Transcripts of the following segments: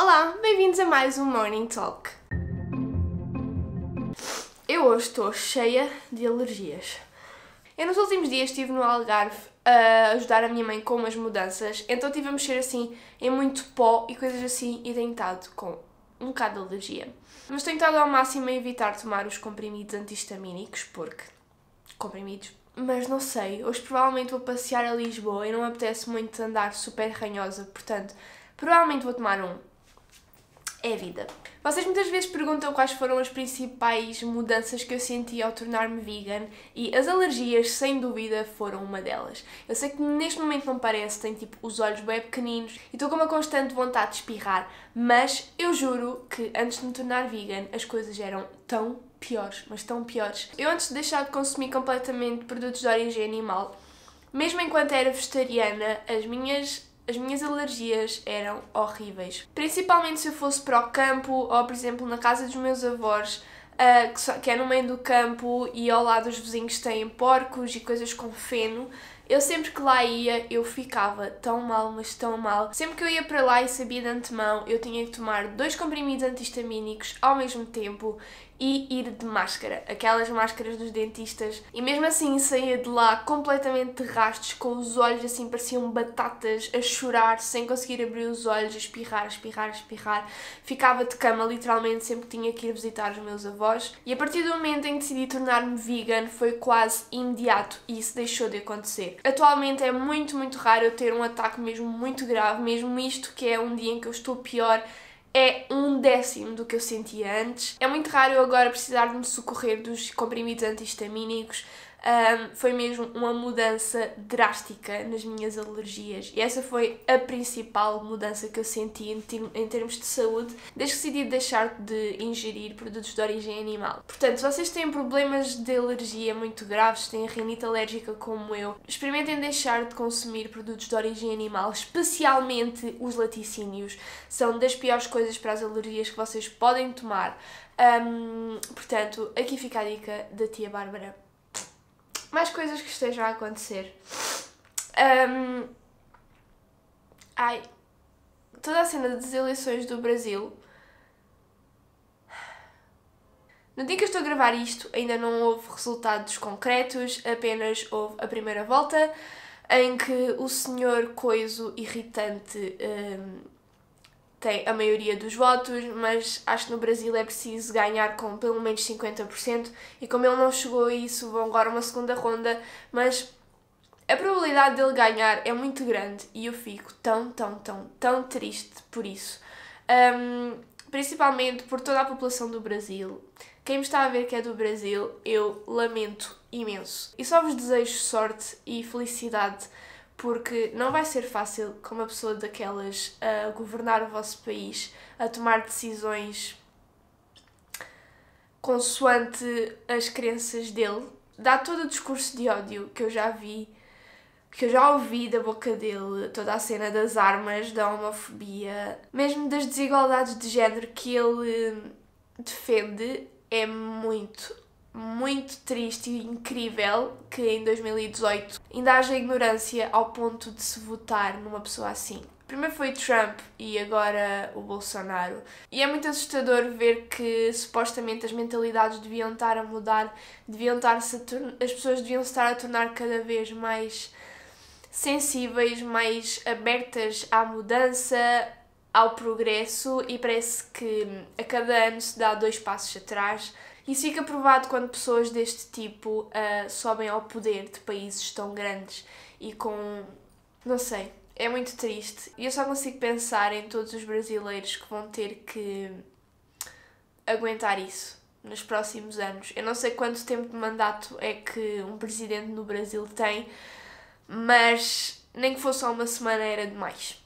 Olá, bem-vindos a mais um Morning Talk. Eu hoje estou cheia de alergias. Eu nos últimos dias estive no Algarve a ajudar a minha mãe com umas mudanças, então estive a mexer assim em muito pó e coisas assim e tenho estado com um bocado de alergia. Mas tenho estado ao máximo a evitar tomar os comprimidos antihistamínicos, porque... comprimidos. Mas não sei, hoje provavelmente vou passear a Lisboa e não me apetece muito andar super ranhosa, portanto, provavelmente vou tomar um. É a vida. Vocês muitas vezes perguntam quais foram as principais mudanças que eu senti ao tornar-me vegan e as alergias, sem dúvida, foram uma delas. Eu sei que neste momento não parece, tenho tipo os olhos bem pequeninos e estou com uma constante vontade de espirrar, mas eu juro que antes de me tornar vegan as coisas eram tão piores, mas tão piores. Eu antes de deixar de consumir completamente produtos de origem animal, mesmo enquanto era vegetariana, as minhas alergias eram horríveis. Principalmente se eu fosse para o campo ou, por exemplo, na casa dos meus avós, que é no meio do campo e ao lado os vizinhos têm porcos e coisas com feno. Eu sempre que lá ia, eu ficava tão mal, mas tão mal. Sempre que eu ia para lá e sabia de antemão, eu tinha que tomar 2 comprimidos antihistamínicos ao mesmo tempo e ir de máscara, aquelas máscaras dos dentistas. E mesmo assim saía de lá completamente de rastos, com os olhos assim pareciam batatas, a chorar, sem conseguir abrir os olhos, a espirrar, espirrar, espirrar. Ficava de cama literalmente sempre que tinha que ir visitar os meus avós. E a partir do momento em que decidi tornar-me vegan foi quase imediato e isso deixou de acontecer. Atualmente é muito, muito raro eu ter um ataque mesmo muito grave, mesmo isto que é um dia em que eu estou pior, é 1/10 do que eu sentia antes. É muito raro eu agora precisar de me socorrer dos comprimidos antihistamínicos. Foi mesmo uma mudança drástica nas minhas alergias e essa foi a principal mudança que eu senti em termos de saúde desde que decidi deixar de ingerir produtos de origem animal. Portanto, se vocês têm problemas de alergia muito graves, têm rinite alérgica como eu, experimentem deixar de consumir produtos de origem animal, especialmente os laticínios. São das piores coisas para as alergias que vocês podem tomar. Portanto, aqui fica a dica da tia Bárbara. Mais coisas que estejam a acontecer. Toda a cena das eleições do Brasil. No dia que eu estou a gravar isto, ainda não houve resultados concretos, apenas houve a primeira volta, em que o senhor coiso irritante tem a maioria dos votos, mas acho que no Brasil é preciso ganhar com pelo menos 50%, e como ele não chegou a isso, vão agora uma segunda ronda, mas a probabilidade dele ganhar é muito grande e eu fico tão triste por isso. Principalmente por toda a população do Brasil. Quem me está a ver que é do Brasil, eu lamento imenso. E só vos desejo sorte e felicidade, porque não vai ser fácil com uma pessoa daquelas a governar o vosso país, a tomar decisões consoante as crenças dele. Dá todo o discurso de ódio que eu já vi, que eu já ouvi da boca dele, toda a cena das armas, da homofobia, mesmo das desigualdades de género que ele defende. É muito triste e incrível que em 2018 ainda haja ignorância ao ponto de se votar numa pessoa assim. Primeiro foi Trump e agora o Bolsonaro. E é muito assustador ver que supostamente as mentalidades deviam estar a mudar, as pessoas deviam estar a tornar cada vez mais sensíveis, mais abertas à mudança, ao progresso, e parece que a cada ano se dá 2 passos atrás. Isso fica provado quando pessoas deste tipo sobem ao poder de países tão grandes e com... não sei, é muito triste. E eu só consigo pensar em todos os brasileiros que vão ter que aguentar isso nos próximos anos. Eu não sei quanto tempo de mandato é que um presidente no Brasil tem, mas nem que fosse só uma semana era demais.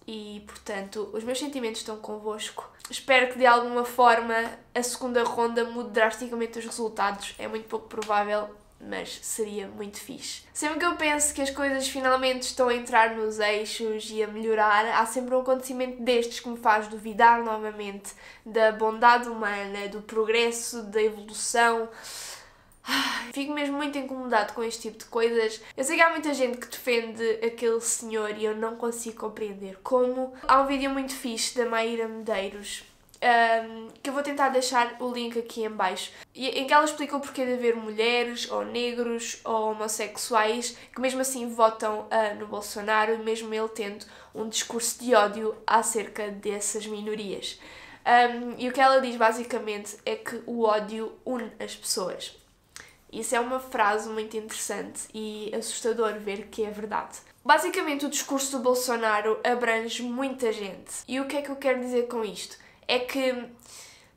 E, portanto, os meus sentimentos estão convosco. Espero que de alguma forma a segunda ronda mude drasticamente os resultados. É muito pouco provável, mas seria muito fixe. Sempre que eu penso que as coisas finalmente estão a entrar nos eixos e a melhorar, há sempre um acontecimento destes que me faz duvidar novamente da bondade humana, do progresso, da evolução. Fico mesmo muito incomodado com este tipo de coisas. Eu sei que há muita gente que defende aquele senhor e eu não consigo compreender como. Há um vídeo muito fixe da Maíra Medeiros, que eu vou tentar deixar o link aqui em baixo, em que ela explica o porquê de haver mulheres, ou negros, ou homossexuais, que mesmo assim votam no Bolsonaro, mesmo ele tendo um discurso de ódio acerca dessas minorias. E o que ela diz basicamente é que o ódio une as pessoas. Isso é uma frase muito interessante e assustador ver que é verdade. Basicamente, o discurso do Bolsonaro abrange muita gente. E o que é que eu quero dizer com isto? É que,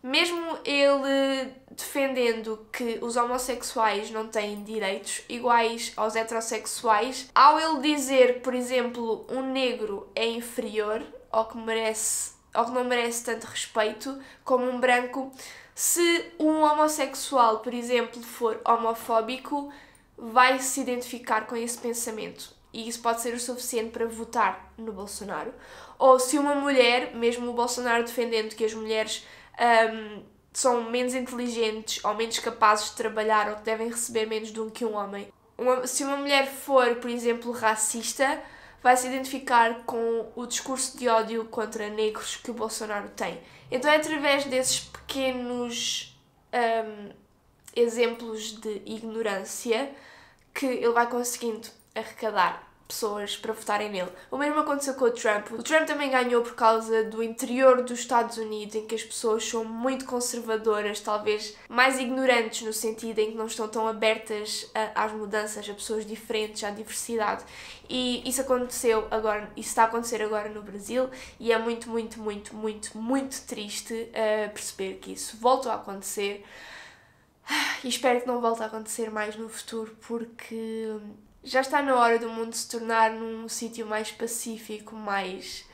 mesmo ele defendendo que os homossexuais não têm direitos iguais aos heterossexuais, ao ele dizer, por exemplo, um negro é inferior ou que não merece tanto respeito como um branco, se um homossexual, por exemplo, for homofóbico, vai se identificar com esse pensamento. E isso pode ser o suficiente para votar no Bolsonaro. Ou se uma mulher, mesmo o Bolsonaro defendendo que as mulheres são menos inteligentes ou menos capazes de trabalhar ou que devem receber menos do que um homem. Se uma mulher for, por exemplo, racista, vai se identificar com o discurso de ódio contra negros que o Bolsonaro tem. Então é através desses pequenos exemplos de ignorância que ele vai conseguindo arrecadar pessoas para votarem nele. O mesmo aconteceu com o Trump. O Trump também ganhou por causa do interior dos Estados Unidos, em que as pessoas são muito conservadoras, talvez mais ignorantes, no sentido em que não estão tão abertas às mudanças, a pessoas diferentes, à diversidade. E isso aconteceu agora, isso está a acontecer agora no Brasil, e é muito, muito, muito, muito, muito triste perceber que isso volta a acontecer. E espero que não volte a acontecer mais no futuro, porque já está na hora do mundo se tornar num sítio mais pacífico, mais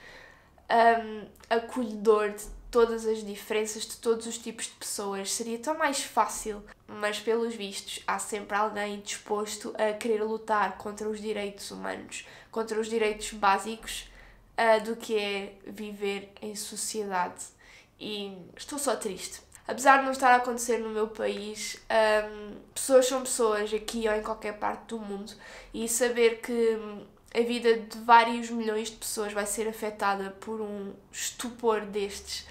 acolhedor de todas as diferenças, de todos os tipos de pessoas. Seria tão mais fácil, mas pelos vistos há sempre alguém disposto a querer lutar contra os direitos humanos, contra os direitos básicos do que é viver em sociedade. E estou só triste. Apesar de não estar a acontecer no meu país, pessoas são pessoas aqui ou em qualquer parte do mundo, e saber que a vida de vários milhões de pessoas vai ser afetada por um estupor destes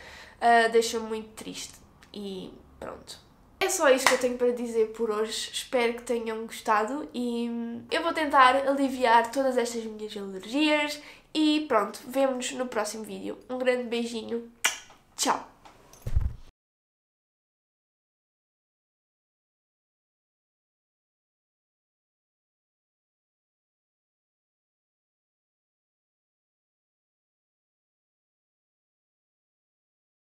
deixa-me muito triste. E pronto. É só isto que eu tenho para dizer por hoje. Espero que tenham gostado e eu vou tentar aliviar todas estas minhas alergias. E pronto, vemo-nos no próximo vídeo. Um grande beijinho. Tchau!